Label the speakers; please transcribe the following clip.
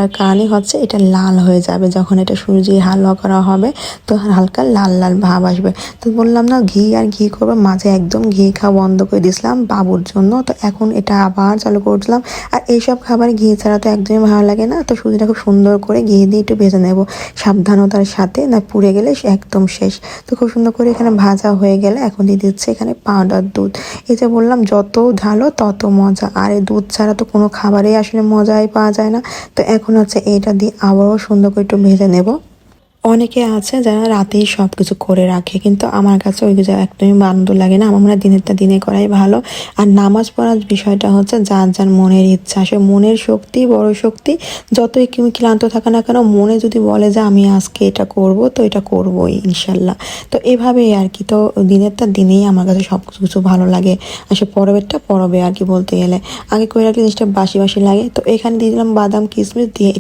Speaker 1: তার কারণে হচ্ছে এটা লাল হয়ে যাবে, যখন এটা সুজি হালুয়া করা হবে তো হালকা লাল লাল ভাব আসবে। তো বললাম না ঘি আর ঘি করবো, মাঝে একদম ঘি খাওয়া বন্ধ করে দিয়েছিলাম বাবুর জন্য, তো এখন এটা আবার চালু করছিলাম। আর এইসব খাবার ঘি ছাড়া তো একদমই ভালো লাগে না, তো সুজিটা খুব সুন্দর করে ঘি দিয়ে একটু ভেজে নেব সাবধানতার সাথে, না পুড়ে গেলে একদম শেষ। তো খুব সুন্দর করে এখানে ভাজা হয়ে গেলে এখন দিয়ে দিচ্ছে এখানে পাউডার দুধ। এই যে বললাম যত ঢালো তত মজা, আর এই দুধ ছাড়া তো কোনো খাবারেই আসলে মজাই পাওয়া যায় না। তো এখন হচ্ছে এটা দিয়ে আবারও সুন্দর করে একটু ভেজে নেব। অনেকে আছে যারা রাতেই সব কিছু করে রাখে, কিন্তু আমার কাছে ওই যে একদমই আনন্দ লাগে না। আমার মনে হয় দিনেরটা দিনে করাই ভালো। আর নামাজ পড়ার বিষয়টা হচ্ছে যার যার মনের ইচ্ছা, আসে মনের শক্তি বড় শক্তি। যতই ক্লান্ত থাকে না কেন, মনে যদি বলে যে আমি আজকে এটা করব, তো এটা করবোই ইনশাল্লাহ। তো এভাবেই আর কি, তো দিনেরটা দিনেই আমার কাছে সব কিছু ভালো লাগে। আসে পরবেরটা পরবে আর কি, বলতে গেলে আগে করে রাখলে জিনিসটা বাসি বাসি লাগে। তো এখানে দিয়ে দিলাম বাদাম কিশমিশ দিয়ে